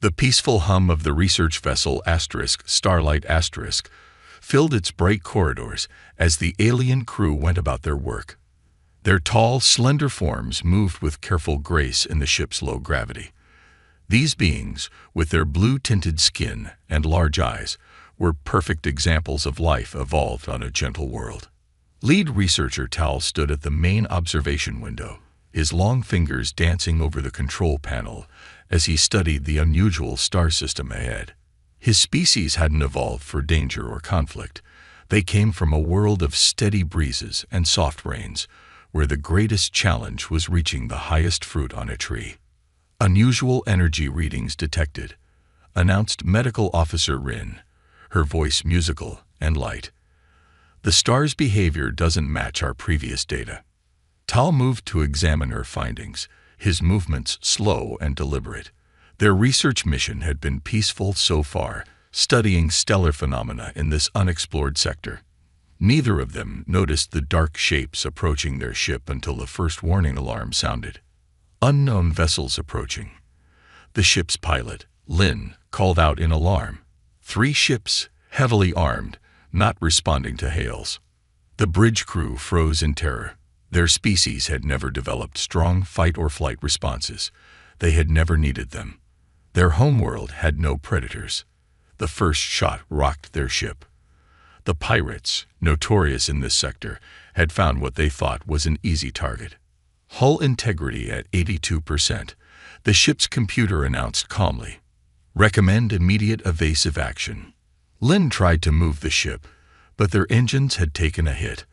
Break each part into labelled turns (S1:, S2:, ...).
S1: The peaceful hum of the research vessel Starlight filled its bright corridors as the alien crew went about their work. Their tall, slender forms moved with careful grace in the ship's low gravity. These beings, with their blue-tinted skin and large eyes, were perfect examples of life evolved on a gentle world. Lead researcher Tal stood at the main observation window, his long fingers dancing over the control panel as he studied the unusual star system ahead. His species hadn't evolved for danger or conflict. They came from a world of steady breezes and soft rains, where the greatest challenge was reaching the highest fruit on a tree. Unusual energy readings detected, announced Medical Officer Rin, her voice musical and light. The star's behavior doesn't match our previous data. Tal moved to examine her findings, his movements slow and deliberate. Their research mission had been peaceful so far, studying stellar phenomena in this unexplored sector. Neither of them noticed the dark shapes approaching their ship until the first warning alarm sounded. Unknown vessels approaching. The ship's pilot, Lin, called out in alarm. 3 ships, heavily armed, not responding to hails. The bridge crew froze in terror. Their species had never developed strong fight-or-flight responses. They had never needed them. Their homeworld had no predators. The first shot rocked their ship. The pirates, notorious in this sector, had found what they thought was an easy target. Hull integrity at 82%, the ship's computer announced calmly. Recommend immediate evasive action. Lin tried to move the ship, but their engines had taken a hit.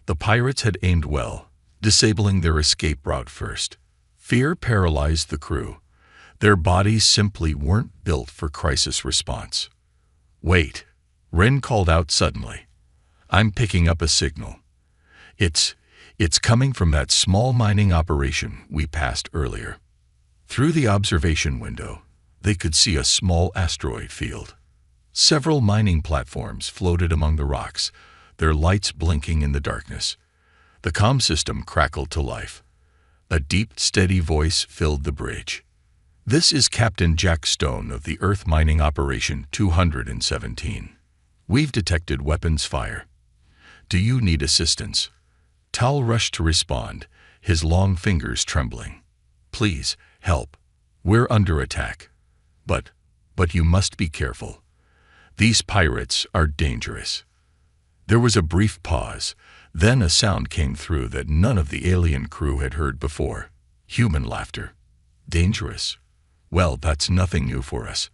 S1: The pirates had aimed well, disabling their escape route first. Fear paralyzed the crew. Their bodies simply weren't built for crisis response. Wait, Ren called out suddenly. I'm picking up a signal. It's coming from that small mining operation we passed earlier. Through the observation window, they could see a small asteroid field. Several mining platforms floated among the rocks, their lights blinking in the darkness. The comm system crackled to life. A deep, steady voice filled the bridge. This is Captain Jack Stone of the Earth Mining Operation 217. We've detected weapons fire. Do you need assistance? Tal rushed to respond, his long fingers trembling. Please, help. We're under attack. But you must be careful. These pirates are dangerous. There was a brief pause. Then a sound came through that none of the alien crew had heard before. Human laughter. Dangerous? Well, that's nothing new for us.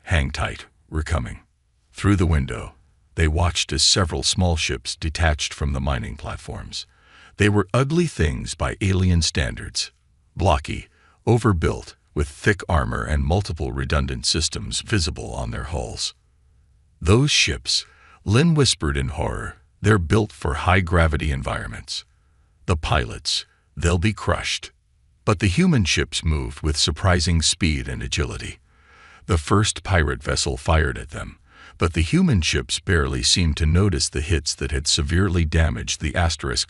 S1: Hang tight, we're coming. Through the window, they watched as several small ships detached from the mining platforms. They were ugly things by alien standards. Blocky, overbuilt, with thick armor and multiple redundant systems visible on their hulls. Those ships, Lin whispered in horror, they're built for high-gravity environments. The pilots, they'll be crushed. But the human ships moved with surprising speed and agility. The first pirate vessel fired at them, but the human ships barely seemed to notice the hits that had severely damaged the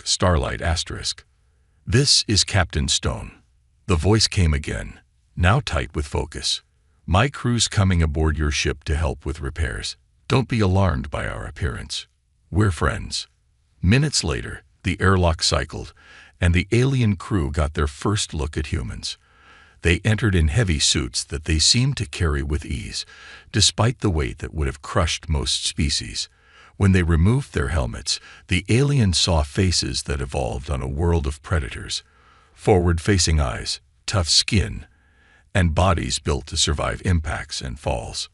S1: Starlight. This is Captain Stone. The voice came again, now tight with focus. My crew's coming aboard your ship to help with repairs. Don't be alarmed by our appearance. We're friends. Minutes later, the airlock cycled, and the alien crew got their first look at humans. They entered in heavy suits that they seemed to carry with ease, despite the weight that would have crushed most species. When they removed their helmets, the aliens saw faces that evolved on a world of predators. Forward-facing eyes, tough skin, and bodies built to survive impacts and falls.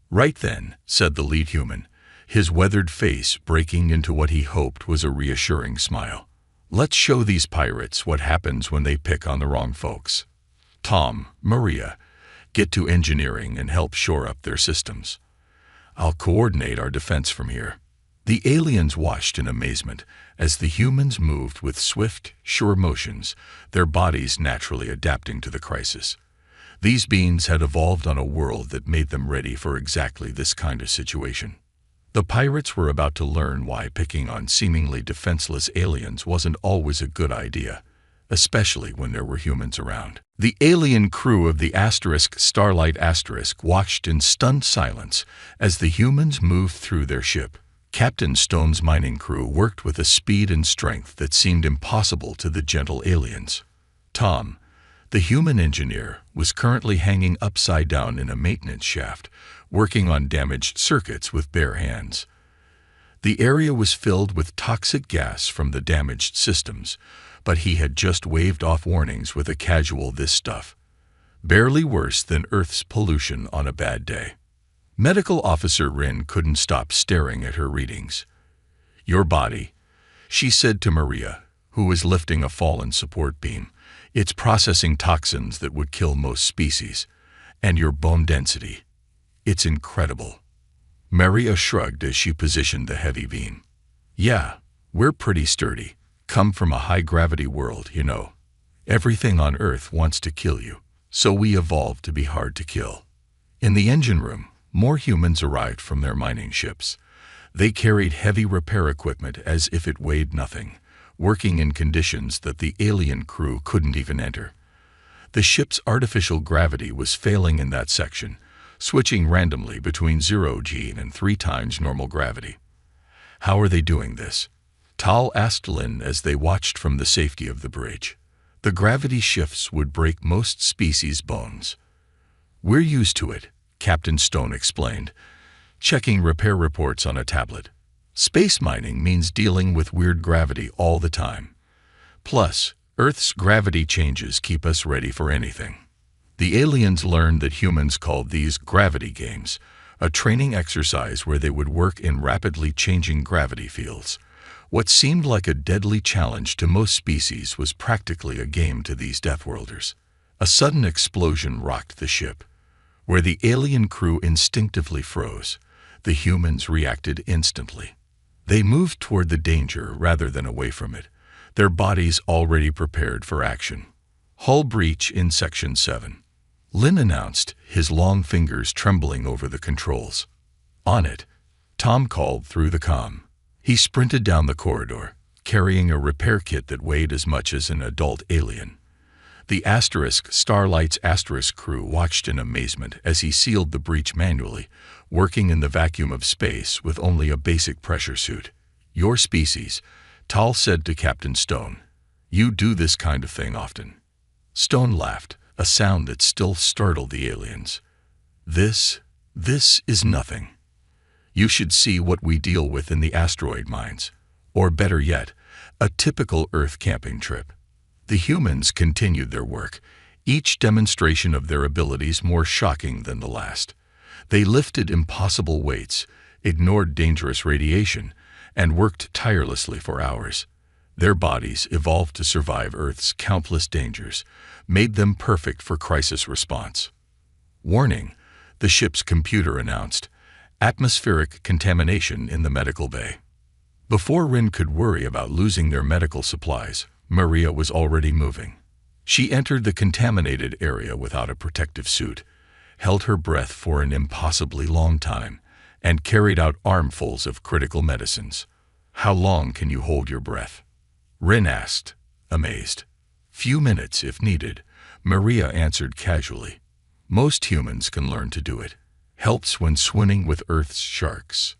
S1: Right then, said the lead human, his weathered face breaking into what he hoped was a reassuring smile. Let's show these pirates what happens when they pick on the wrong folks. Tom, Maria, get to engineering and help shore up their systems. I'll coordinate our defense from here. The aliens watched in amazement as the humans moved with swift, sure motions, their bodies naturally adapting to the crisis. These beings had evolved on a world that made them ready for exactly this kind of situation. The pirates were about to learn why picking on seemingly defenseless aliens wasn't always a good idea, especially when there were humans around. The alien crew of the Starlight watched in stunned silence as the humans moved through their ship. Captain Stone's mining crew worked with a speed and strength that seemed impossible to the gentle aliens. Tom, the human engineer, was currently hanging upside down in a maintenance shaft, working on damaged circuits with bare hands. The area was filled with toxic gas from the damaged systems, but he had just waved off warnings with a casual "this stuff." Barely worse than Earth's pollution on a bad day. Medical Officer Rin couldn't stop staring at her readings. "Your body," she said to Maria, who was lifting a fallen support beam, "it's processing toxins that would kill most species. And your bone density. It's incredible." Maria shrugged as she positioned the heavy beam. "Yeah, we're pretty sturdy. Come from a high-gravity world, you know. Everything on Earth wants to kill you, so we evolved to be hard to kill." In the engine room, more humans arrived from their mining ships. They carried heavy repair equipment as if it weighed nothing, working in conditions that the alien crew couldn't even enter. The ship's artificial gravity was failing in that section, switching randomly between 0G and 3 times normal gravity. "How are they doing this?" Tal asked Lin as they watched from the safety of the bridge. "The gravity shifts would break most species' bones." "We're used to it," Captain Stone explained, checking repair reports on a tablet. "Space mining means dealing with weird gravity all the time. Plus, Earth's gravity changes keep us ready for anything." The aliens learned that humans called these gravity games, a training exercise where they would work in rapidly changing gravity fields. What seemed like a deadly challenge to most species was practically a game to these Deathworlders. A sudden explosion rocked the ship. Where the alien crew instinctively froze, the humans reacted instantly. They moved toward the danger rather than away from it, their bodies already prepared for action. "Hull breach in Section 7. Lin announced, his long fingers trembling over the controls. "On it," Tom called through the comm. He sprinted down the corridor, carrying a repair kit that weighed as much as an adult alien. The Starlight's crew watched in amazement as he sealed the breach manually, working in the vacuum of space with only a basic pressure suit. "Your species," Tal said to Captain Stone. "You do this kind of thing often." Stone laughed, a sound that still startled the aliens. This is nothing. You should see what we deal with in the asteroid mines. Or better yet, a typical Earth camping trip." The humans continued their work, each demonstration of their abilities more shocking than the last. They lifted impossible weights, ignored dangerous radiation, and worked tirelessly for hours. Their bodies, evolved to survive Earth's countless dangers, made them perfect for crisis response. "Warning," the ship's computer announced, "atmospheric contamination in the medical bay." Before Rin could worry about losing their medical supplies, Maria was already moving. She entered the contaminated area without a protective suit, held her breath for an impossibly long time, and carried out armfuls of critical medicines. "How long can you hold your breath?" Rin asked, amazed. "Few minutes if needed," Maria answered casually. "Most humans can learn to do it. Helps when swimming with Earth's sharks."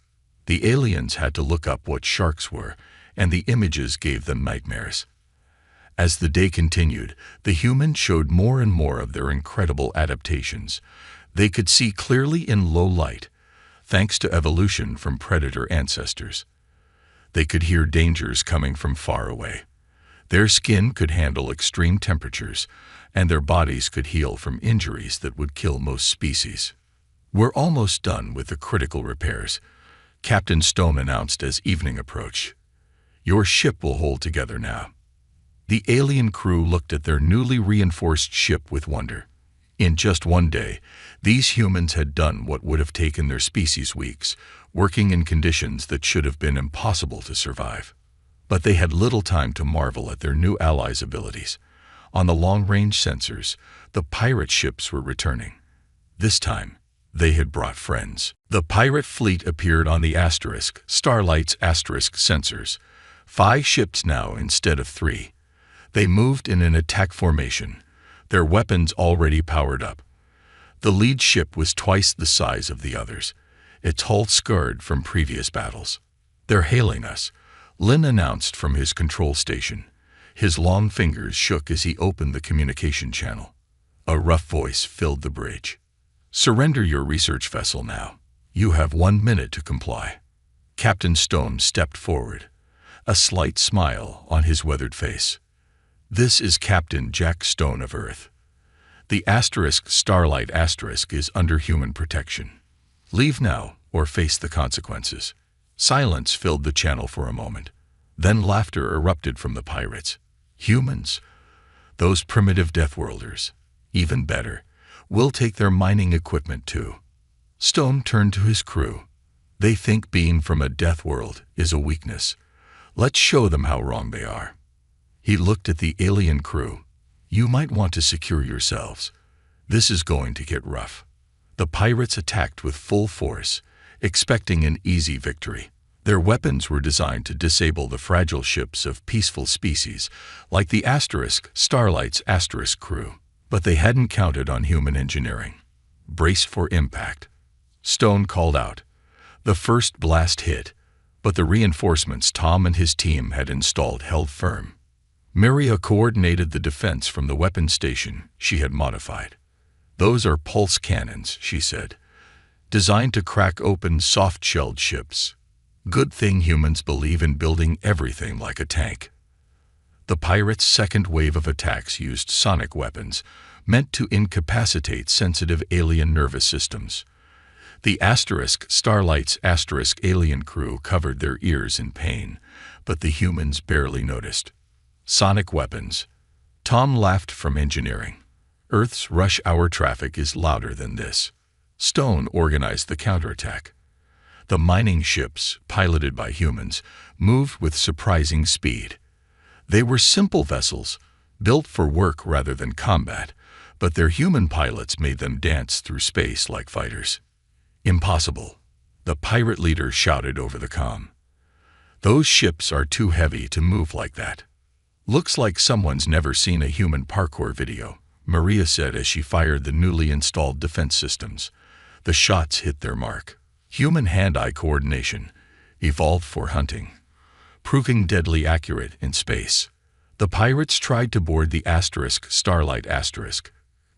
S1: The aliens had to look up what sharks were, and the images gave them nightmares. As the day continued, the humans showed more and more of their incredible adaptations. They could see clearly in low light, thanks to evolution from predator ancestors. They could hear dangers coming from far away. Their skin could handle extreme temperatures, and their bodies could heal from injuries that would kill most species. "We're almost done with the critical repairs," Captain Stone announced as evening approached. "Your ship will hold together now." The alien crew looked at their newly reinforced ship with wonder. In just one day, these humans had done what would have taken their species weeks, working in conditions that should have been impossible to survive. But they had little time to marvel at their new allies' abilities. On the long-range sensors, the pirate ships were returning. This time, they had brought friends. The pirate fleet appeared on the Starlight's sensors. 5 ships now instead of 3. They moved in an attack formation, their weapons already powered up. The lead ship was twice the size of the others, its hull scarred from previous battles. "They're hailing us," Lin announced from his control station. His long fingers shook as he opened the communication channel. A rough voice filled the bridge. "Surrender your research vessel now. You have 1 minute to comply." Captain Stone stepped forward, a slight smile on his weathered face. "This is Captain Jack Stone of Earth. The Starlight is under human protection. Leave now or face the consequences." Silence filled the channel for a moment. Then laughter erupted from the pirates. "Humans? Those primitive Deathworlders. Even better, we'll take their mining equipment too." Stone turned to his crew. "They think being from a Deathworld is a weakness. Let's show them how wrong they are." He looked at the alien crew. "You might want to secure yourselves. This is going to get rough." The pirates attacked with full force, expecting an easy victory. Their weapons were designed to disable the fragile ships of peaceful species, like the Starlight's crew. But they hadn't counted on human engineering. "Brace for impact," Stone called out. The first blast hit, but the reinforcements Tom and his team had installed held firm. Maria coordinated the defense from the weapon station she had modified. "Those are pulse cannons," she said, "designed to crack open soft-shelled ships. Good thing humans believe in building everything like a tank." The pirates' second wave of attacks used sonic weapons, meant to incapacitate sensitive alien nervous systems. The Starlight's alien crew covered their ears in pain, but the humans barely noticed. "Sonic weapons." Tom laughed from engineering. "Earth's rush hour traffic is louder than this." Stone organized the counterattack. The mining ships, piloted by humans, moved with surprising speed. They were simple vessels, built for work rather than combat, but their human pilots made them dance through space like fighters. "Impossible," the pirate leader shouted over the comm. "Those ships are too heavy to move like that." "Looks like someone's never seen a human parkour video," Maria said as she fired the newly installed defense systems. The shots hit their mark. Human hand-eye coordination, evolved for hunting, proving deadly accurate in space. The pirates tried to board the Starlight,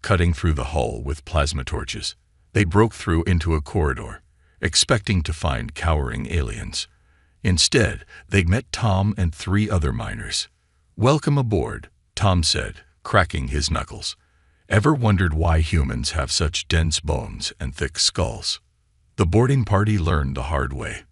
S1: cutting through the hull with plasma torches. They broke through into a corridor, expecting to find cowering aliens. Instead, they met Tom and 3 other miners. "Welcome aboard," Tom said, cracking his knuckles. "Ever wondered why humans have such dense bones and thick skulls?" The boarding party learned the hard way.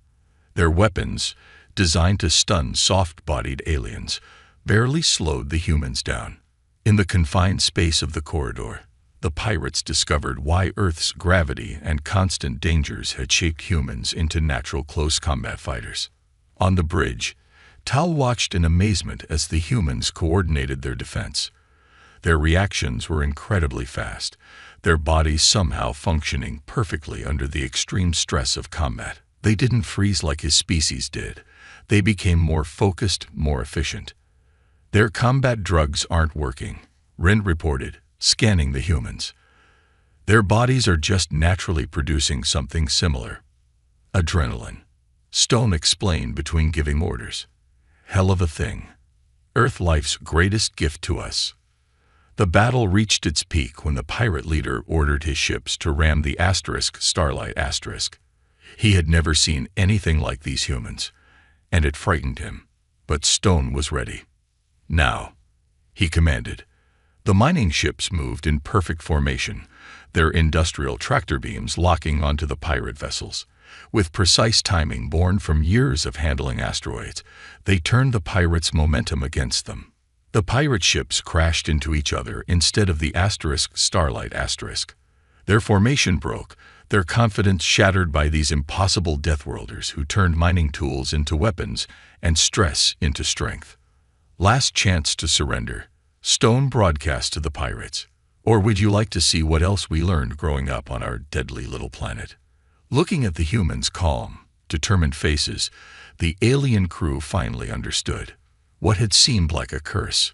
S1: Their weapons, designed to stun soft-bodied aliens, barely slowed the humans down. In the confined space of the corridor, the pirates discovered why Earth's gravity and constant dangers had shaped humans into natural close combat fighters. On the bridge, Tal watched in amazement as the humans coordinated their defense. Their reactions were incredibly fast, their bodies somehow functioning perfectly under the extreme stress of combat. They didn't freeze like his species did. They became more focused, more efficient. "Their combat drugs aren't working," Rin reported, scanning the humans. "Their bodies are just naturally producing something similar. Adrenaline," Stone explained between giving orders. "Hell of a thing. Earth life's greatest gift to us." The battle reached its peak when the pirate leader ordered his ships to ram the Starlight. He had never seen anything like these humans, and it frightened him. But Stone was ready. "Now," he commanded. The mining ships moved in perfect formation, their industrial tractor beams locking onto the pirate vessels. With precise timing born from years of handling asteroids, they turned the pirates' momentum against them. The pirate ships crashed into each other instead of the Starlight. Their formation broke, their confidence shattered by these impossible Deathworlders who turned mining tools into weapons and stress into strength. "Last chance to surrender," Stone broadcast to the pirates. "Or would you like to see what else we learned growing up on our deadly little planet?" Looking at the humans' calm, determined faces, the alien crew finally understood. What had seemed like a curse,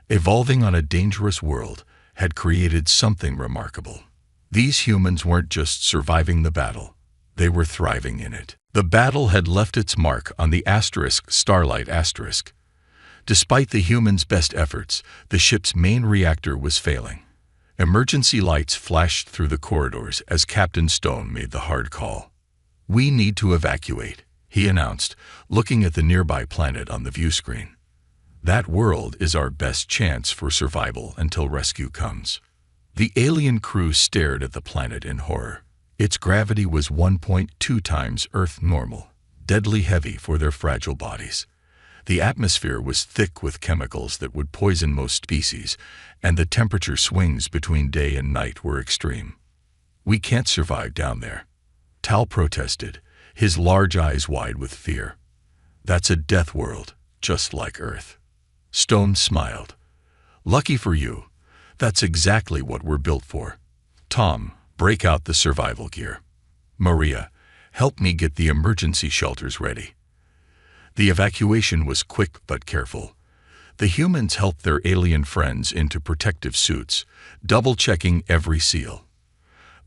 S1: Evolving on a dangerous world had created something remarkable. These humans weren't just surviving the battle, they were thriving in it. The battle had left its mark on the Starlight Asterisk. Despite the humans' best efforts, the ship's main reactor was failing. Emergency lights flashed through the corridors as Captain Stone made the hard call. "We need to evacuate," he announced, looking at the nearby planet on the view screen. "That world is our best chance for survival until rescue comes." The alien crew stared at the planet in horror. Its gravity was 1.2 times Earth normal, deadly heavy for their fragile bodies. The atmosphere was thick with chemicals that would poison most species, and the temperature swings between day and night were extreme. "We can't survive down there," Tal protested, his large eyes wide with fear. "That's a death world, just like Earth." Stone smiled. "Lucky for you, that's exactly what we're built for. Tom, break out the survival gear. Maria, help me get the emergency shelters ready." The evacuation was quick but careful. The humans helped their alien friends into protective suits, double-checking every seal.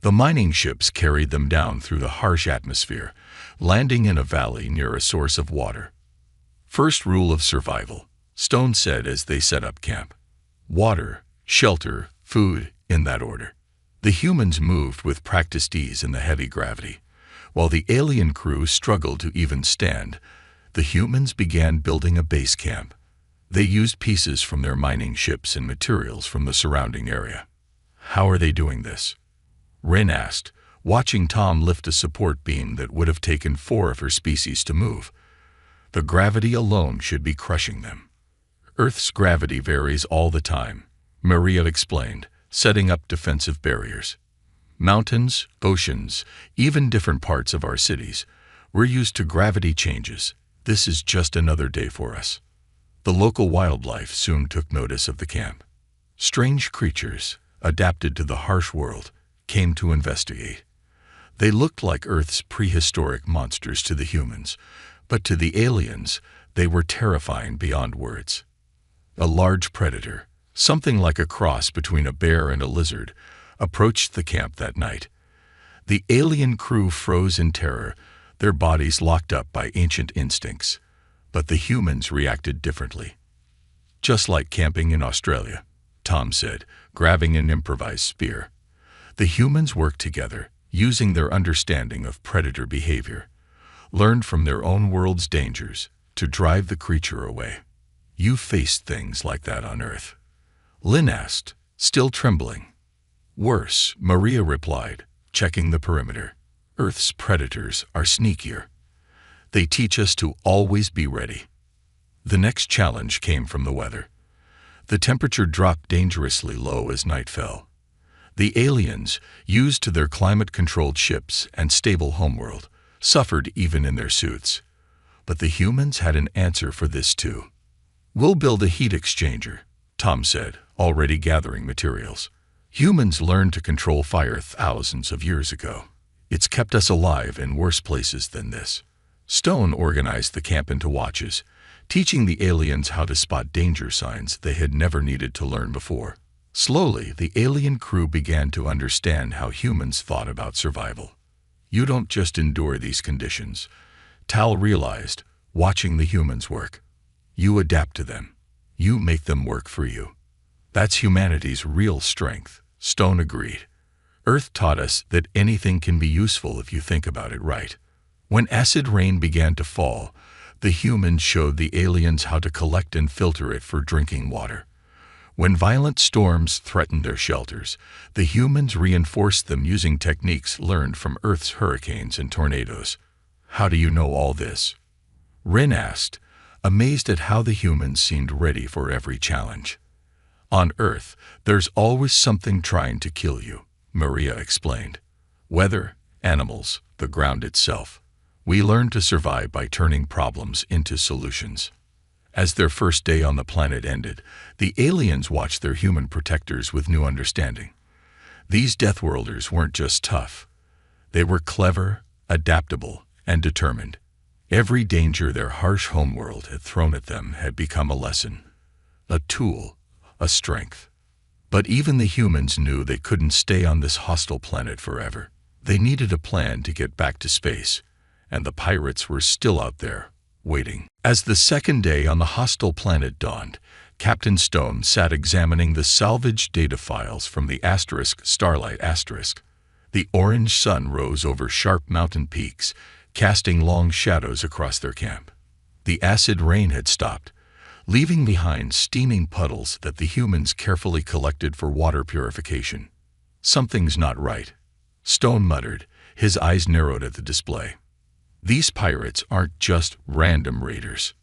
S1: The mining ships carried them down through the harsh atmosphere, landing in a valley near a source of water. "First rule of survival," Stone said as they set up camp. "Water, shelter, food, in that order." The humans moved with practiced ease in the heavy gravity. While the alien crew struggled to even stand, the humans began building a base camp. They used pieces from their mining ships and materials from the surrounding area. "How are they doing this?" Rin asked, watching Tom lift a support beam that would have taken 4 of her species to move. "The gravity alone should be crushing them." "Earth's gravity varies all the time," Maria explained, setting up defensive barriers. "Mountains, oceans, even different parts of our cities. We're used to gravity changes. This is just another day for us." The local wildlife soon took notice of the camp. Strange creatures, adapted to the harsh world, came to investigate. They looked like Earth's prehistoric monsters to the humans, but to the aliens, they were terrifying beyond words. A large predator, something like a cross between a bear and a lizard, approached the camp that night. The alien crew froze in terror, their bodies locked up by ancient instincts. But the humans reacted differently. "Just like camping in Australia," Tom said, grabbing an improvised spear. The humans worked together, using their understanding of predator behavior, learned from their own world's dangers to drive the creature away. "You faced things like that on Earth?" Lynn asked, still trembling. "Worse," Maria replied, checking the perimeter. "Earth's predators are sneakier. They teach us to always be ready." The next challenge came from the weather. The temperature dropped dangerously low as night fell. The aliens, used to their climate-controlled ships and stable homeworld, suffered even in their suits. But the humans had an answer for this too. "We'll build a heat exchanger," Tom said, already gathering materials. "Humans learned to control fire thousands of years ago. It's kept us alive in worse places than this." Stone organized the camp into watches, teaching the aliens how to spot danger signs they had never needed to learn before. Slowly, the alien crew began to understand how humans thought about survival. "You don't just endure these conditions," Tal realized, watching the humans work. "You adapt to them. You make them work for you." "That's humanity's real strength," Stone agreed. "Earth taught us that anything can be useful if you think about it right." When acid rain began to fall, the humans showed the aliens how to collect and filter it for drinking water. When violent storms threatened their shelters, the humans reinforced them using techniques learned from Earth's hurricanes and tornadoes. "How do you know all this?" Rin asked, amazed at how the humans seemed ready for every challenge. "On Earth, there's always something trying to kill you," Maria explained. "Weather, animals, the ground itself. We learn to survive by turning problems into solutions." As their first day on the planet ended, the aliens watched their human protectors with new understanding. These Deathworlders weren't just tough. They were clever, adaptable, and determined. Every danger their harsh homeworld had thrown at them had become a lesson, a tool, a strength. But even the humans knew they couldn't stay on this hostile planet forever. They needed a plan to get back to space, and the pirates were still out there, waiting. As the second day on the hostile planet dawned, Captain Stone sat examining the salvaged data files from the Starlight Asterisk. The orange sun rose over sharp mountain peaks, casting long shadows across their camp. The acid rain had stopped, leaving behind steaming puddles that the humans carefully collected for water purification. "Something's not right," Stone muttered, his eyes narrowed at the display. "These pirates aren't just random raiders."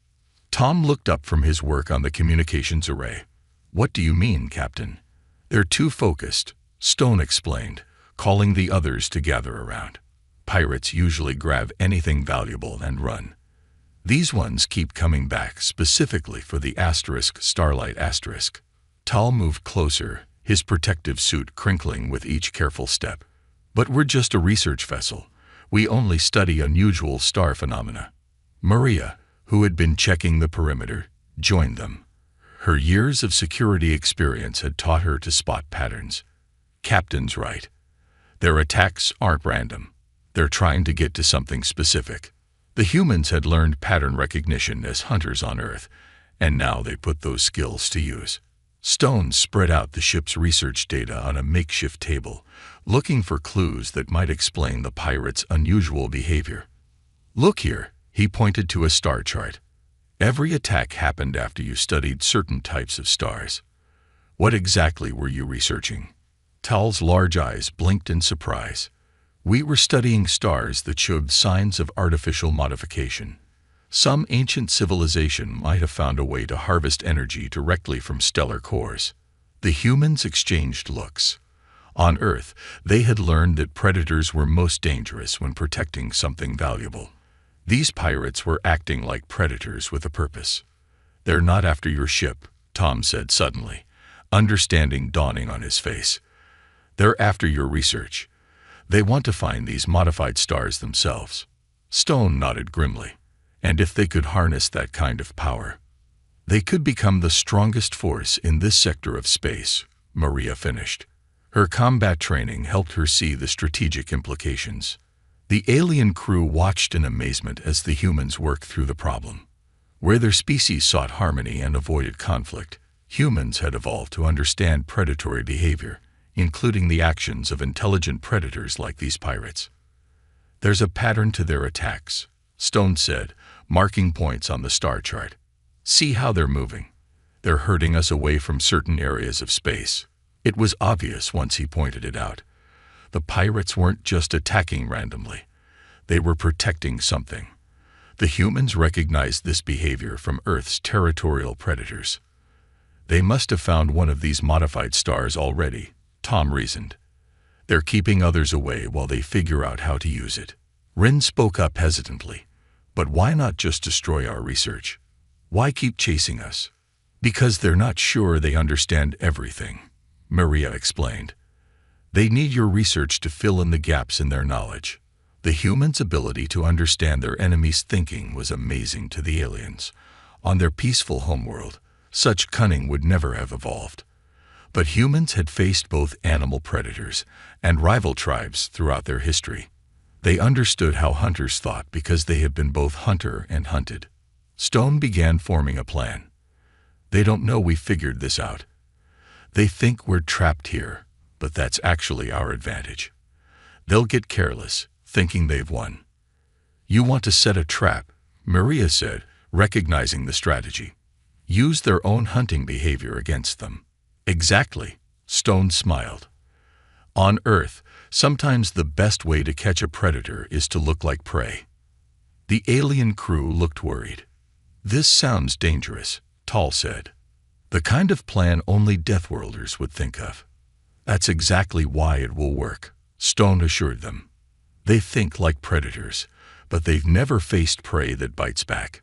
S1: Tom looked up from his work on the communications array. "What do you mean, Captain?" "They're too focused," Stone explained, calling the others to gather around. "Pirates usually grab anything valuable and run. These ones keep coming back specifically for the Starlight Asterisk." Tal moved closer, his protective suit crinkling with each careful step. "But we're just a research vessel. We only study unusual star phenomena." Maria, who had been checking the perimeter, joined them. Her years of security experience had taught her to spot patterns. "Captain's right. Their attacks aren't random. They're trying to get to something specific." The humans had learned pattern recognition as hunters on Earth, and now they put those skills to use. Stone spread out the ship's research data on a makeshift table, looking for clues that might explain the pirates' unusual behavior. "Look here," he pointed to a star chart. "Every attack happened after you studied certain types of stars. What exactly were you researching?" Tal's large eyes blinked in surprise. "We were studying stars that showed signs of artificial modification. Some ancient civilization might have found a way to harvest energy directly from stellar cores." The humans exchanged looks. On Earth, they had learned that predators were most dangerous when protecting something valuable. These pirates were acting like predators with a purpose. "They're not after your ship," Tom said suddenly, understanding dawning on his face. "They're after your research. They want to find these modified stars themselves." Stone nodded grimly. "And if they could harness that kind of power, they could become the strongest force in this sector of space," Maria finished. Her combat training helped her see the strategic implications. The alien crew watched in amazement as the humans worked through the problem. Where their species sought harmony and avoided conflict, humans had evolved to understand predatory behavior, including the actions of intelligent predators like these pirates. "There's a pattern to their attacks," Stone said, marking points on the star chart. "See how they're moving. They're herding us away from certain areas of space." It was obvious once he pointed it out. The pirates weren't just attacking randomly. They were protecting something. The humans recognized this behavior from Earth's territorial predators. "They must have found one of these modified stars already," Tom reasoned. "They're keeping others away while they figure out how to use it." Rin spoke up hesitantly. "But why not just destroy our research? Why keep chasing us?" "Because they're not sure they understand everything," Maria explained. "They need your research to fill in the gaps in their knowledge." The humans' ability to understand their enemies' thinking was amazing to the aliens. On their peaceful homeworld, such cunning would never have evolved. But humans had faced both animal predators and rival tribes throughout their history. They understood how hunters thought because they had been both hunter and hunted. Stone began forming a plan. "They don't know we figured this out. They think we're trapped here, but that's actually our advantage. They'll get careless, thinking they've won." "You want to set a trap," Maria said, recognizing the strategy. "Use their own hunting behavior against them." "Exactly," Stone smiled. "On Earth, sometimes the best way to catch a predator is to look like prey." The alien crew looked worried. "This sounds dangerous," Tal said. "The kind of plan only Deathworlders would think of." "That's exactly why it will work," Stone assured them. "They think like predators, but they've never faced prey that bites back.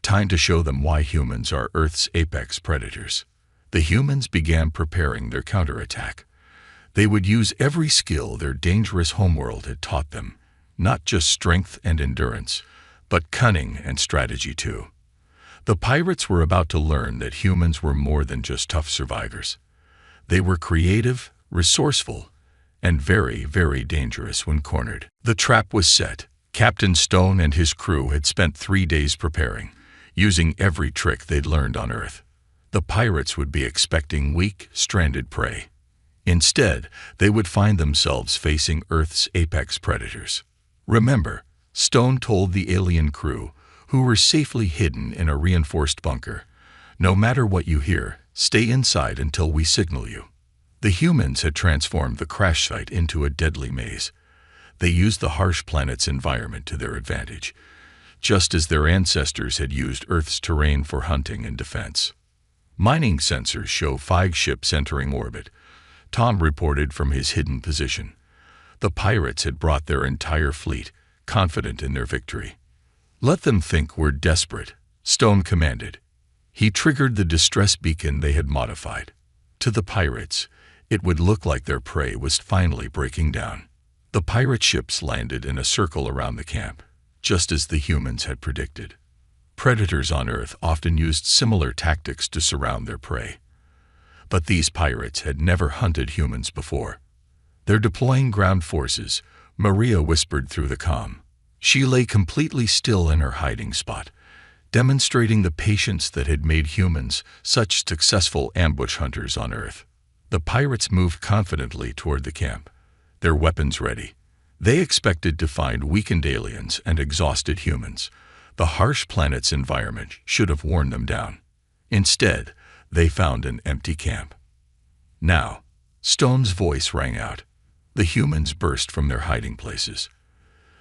S1: Time to show them why humans are Earth's apex predators." The humans began preparing their counterattack. They would use every skill their dangerous homeworld had taught them, not just strength and endurance, but cunning and strategy too. The pirates were about to learn that humans were more than just tough survivors. They were creative, resourceful, and very, very dangerous when cornered. The trap was set. Captain Stone and his crew had spent 3 days preparing, using every trick they'd learned on Earth. The pirates would be expecting weak, stranded prey. Instead, they would find themselves facing Earth's apex predators. Remember, Stone told the alien crew, who were safely hidden in a reinforced bunker, "No matter what you hear, stay inside until we signal you." The humans had transformed the crash site into a deadly maze. They used the harsh planet's environment to their advantage, just as their ancestors had used Earth's terrain for hunting and defense. Mining sensors show 5 ships entering orbit, Tom reported from his hidden position. The pirates had brought their entire fleet, confident in their victory. "Let them think we're desperate," Stone commanded. He triggered the distress beacon they had modified. To the pirates, it would look like their prey was finally breaking down. The pirate ships landed in a circle around the camp, just as the humans had predicted. Predators on Earth often used similar tactics to surround their prey. But these pirates had never hunted humans before. "They're deploying ground forces," Maria whispered through the comm. She lay completely still in her hiding spot, demonstrating the patience that had made humans such successful ambush hunters on Earth. The pirates moved confidently toward the camp, their weapons ready. They expected to find weakened aliens and exhausted humans. The harsh planet's environment should have worn them down. Instead, they found an empty camp. "Now," Stone's voice rang out. The humans burst from their hiding places.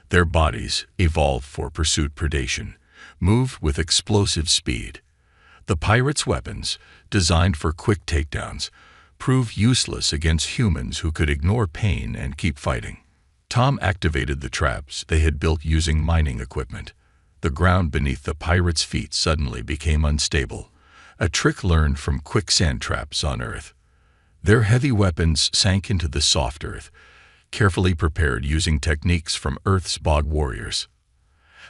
S1: Their bodies, evolved for pursuit predation, moved with explosive speed. The pirates' weapons, designed for quick takedowns, proved useless against humans who could ignore pain and keep fighting. Tom activated the traps they had built using mining equipment. The ground beneath the pirates' feet suddenly became unstable, a trick learned from quicksand traps on Earth. Their heavy weapons sank into the soft earth, carefully prepared using techniques from Earth's bog warriors.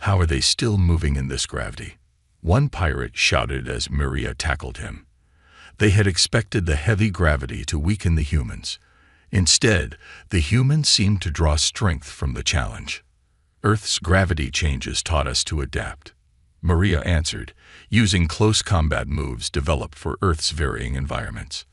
S1: "How are they still moving in this gravity?" one pirate shouted as Maria tackled him. They had expected the heavy gravity to weaken the humans. Instead, the humans seemed to draw strength from the challenge. "Earth's gravity changes taught us to adapt," Maria answered, using close combat moves developed for Earth's varying environments.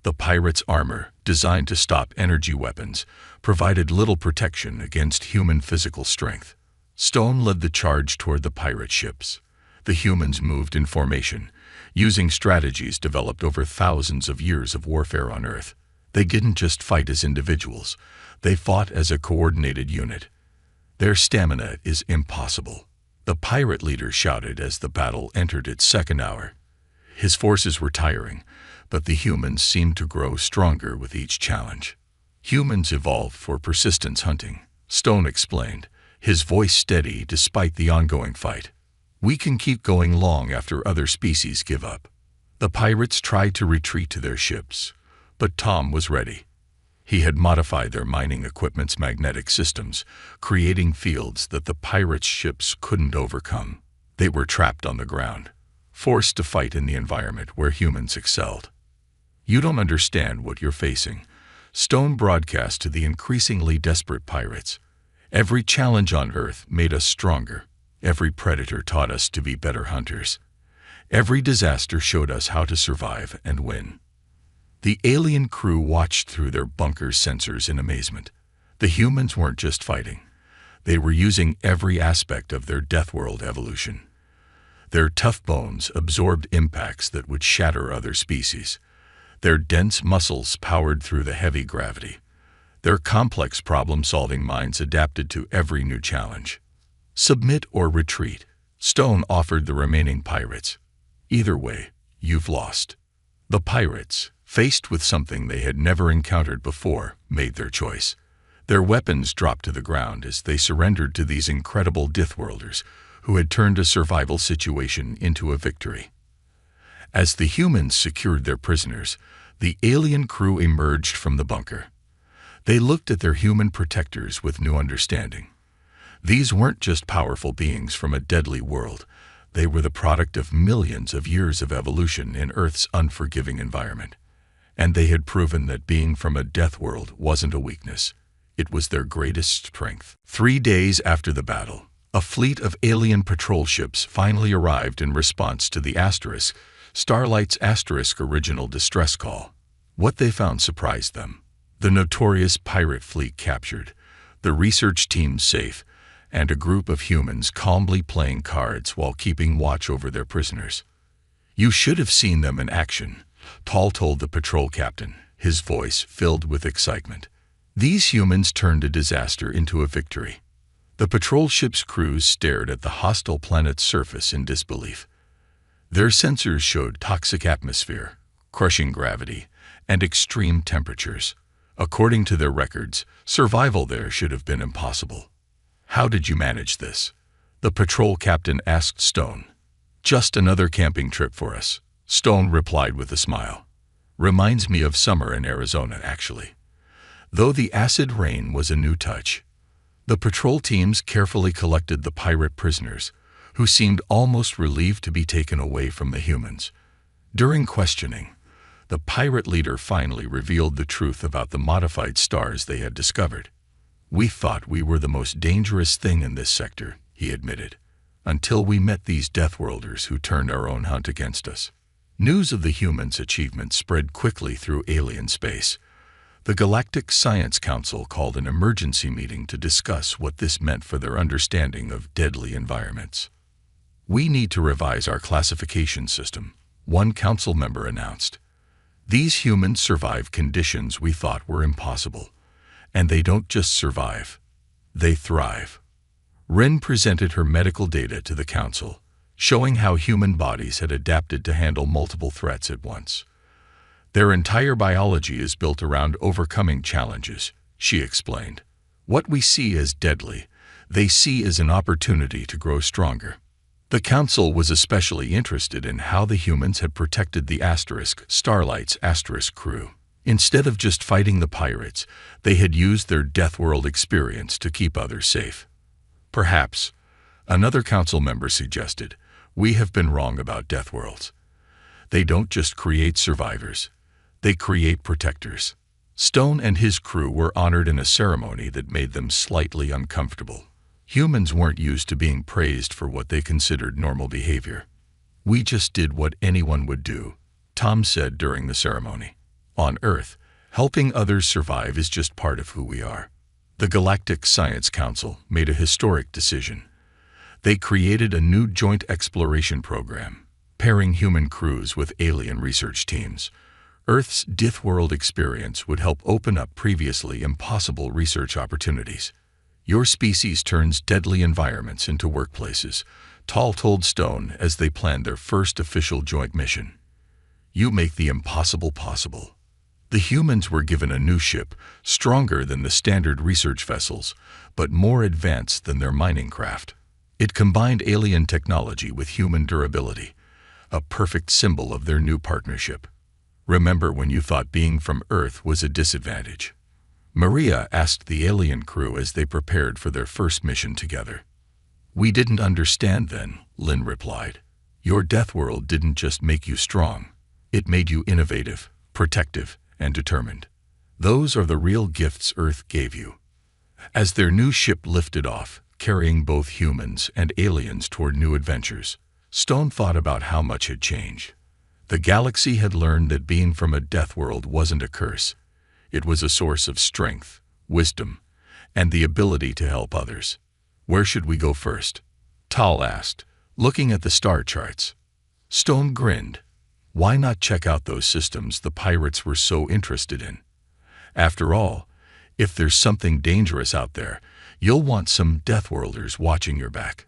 S1: The pirates' armor, designed to stop energy weapons, provided little protection against human physical strength. Stone led the charge toward the pirate ships. The humans moved in formation, using strategies developed over thousands of years of warfare on Earth. They didn't just fight as individuals, they fought as a coordinated unit. "Their stamina is impossible," the pirate leader shouted as the battle entered its second hour. His forces were tiring, but the humans seemed to grow stronger with each challenge. "Humans evolved for persistence hunting," Stone explained, his voice steady despite the ongoing fight. "We can keep going long after other species give up." The pirates tried to retreat to their ships, but Tom was ready. He had modified their mining equipment's magnetic systems, creating fields that the pirates' ships couldn't overcome. They were trapped on the ground, forced to fight in the environment where humans excelled. "You don't understand what you're facing," Stone broadcast to the increasingly desperate pirates. "Every challenge on Earth made us stronger. Every predator taught us to be better hunters. Every disaster showed us how to survive and win." The alien crew watched through their bunker's sensors in amazement. The humans weren't just fighting. They were using every aspect of their Deathworld evolution. Their tough bones absorbed impacts that would shatter other species. Their dense muscles powered through the heavy gravity. Their complex problem-solving minds adapted to every new challenge. "Submit or retreat," Stone offered the remaining pirates. "Either way, you've lost." The pirates, faced with something they had never encountered before, made their choice. Their weapons dropped to the ground as they surrendered to these incredible Deathworlders who had turned a survival situation into a victory. As the humans secured their prisoners, the alien crew emerged from the bunker. They looked at their human protectors with new understanding. These weren't just powerful beings from a deadly world. They were the product of millions of years of evolution in Earth's unforgiving environment. And they had proven that being from a death world wasn't a weakness. It was their greatest strength. 3 days after the battle, a fleet of alien patrol ships finally arrived in response to the Starlight's original distress call. What they found surprised them. The notorious pirate fleet captured, the research team safe, and a group of humans calmly playing cards while keeping watch over their prisoners. "You should have seen them in action," Tal told the patrol captain, his voice filled with excitement. These humans turned a disaster into a victory. The patrol ship's crews stared at the hostile planet's surface in disbelief. Their sensors showed toxic atmosphere, crushing gravity, and extreme temperatures. According to their records, survival there should have been impossible. "How did you manage this?" the patrol captain asked Stone. "Just another camping trip for us," Stone replied with a smile. "Reminds me of summer in Arizona, actually." Though the acid rain was a new touch, the patrol teams carefully collected the pirate prisoners, who seemed almost relieved to be taken away from the humans. During questioning, the pirate leader finally revealed the truth about the modified stars they had discovered. "We thought we were the most dangerous thing in this sector," he admitted, "until we met these Deathworlders who turned our own hunt against us." News of the humans' achievements spread quickly through alien space. The Galactic Science Council called an emergency meeting to discuss what this meant for their understanding of deadly environments. "We need to revise our classification system," one council member announced. "These humans survive conditions we thought were impossible. And they don't just survive, they thrive." Rin presented her medical data to the council, showing how human bodies had adapted to handle multiple threats at once. "Their entire biology is built around overcoming challenges," she explained. "What we see as deadly, they see as an opportunity to grow stronger." The council was especially interested in how the humans had protected the Starlight's crew. Instead of just fighting the pirates, they had used their Deathworld experience to keep others safe. "Perhaps," another council member suggested, "we have been wrong about Deathworlds. They don't just create survivors, they create protectors." Stone and his crew were honored in a ceremony that made them slightly uncomfortable. Humans weren't used to being praised for what they considered normal behavior. "We just did what anyone would do," Tom said during the ceremony. "On Earth, helping others survive is just part of who we are." The Galactic Science Council made a historic decision. They created a new joint exploration program, pairing human crews with alien research teams. Earth's Deathworld experience would help open up previously impossible research opportunities. "Your species turns deadly environments into workplaces," Tal told Stone as they planned their first official joint mission. "You make the impossible possible." The humans were given a new ship, stronger than the standard research vessels, but more advanced than their mining craft. It combined alien technology with human durability, a perfect symbol of their new partnership. "Remember when you thought being from Earth was a disadvantage?" Maria asked the alien crew as they prepared for their first mission together. "We didn't understand then," Lynn replied. "Your Deathworld didn't just make you strong. It made you innovative, protective, and determined. Those are the real gifts Earth gave you." As their new ship lifted off, carrying both humans and aliens toward new adventures, Stone thought about how much had changed. The galaxy had learned that being from a Deathworld wasn't a curse. It was a source of strength, wisdom, and the ability to help others. "Where should we go first?" Tal asked, looking at the star charts. Stone grinned. Why not check out those systems the pirates were so interested in? After all, if there's something dangerous out there, you'll want some Deathworlders watching your back.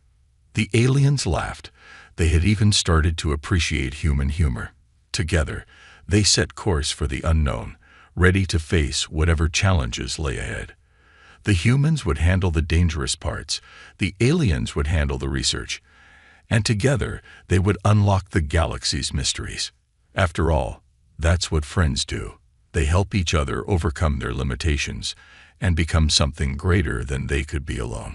S1: The aliens laughed. They had even started to appreciate human humor. Together, they set course for the unknown, ready to face whatever challenges lay ahead. The humans would handle the dangerous parts, the aliens would handle the research, and together they would unlock the galaxy's mysteries. After all, that's what friends do. They help each other overcome their limitations and become something greater than they could be alone.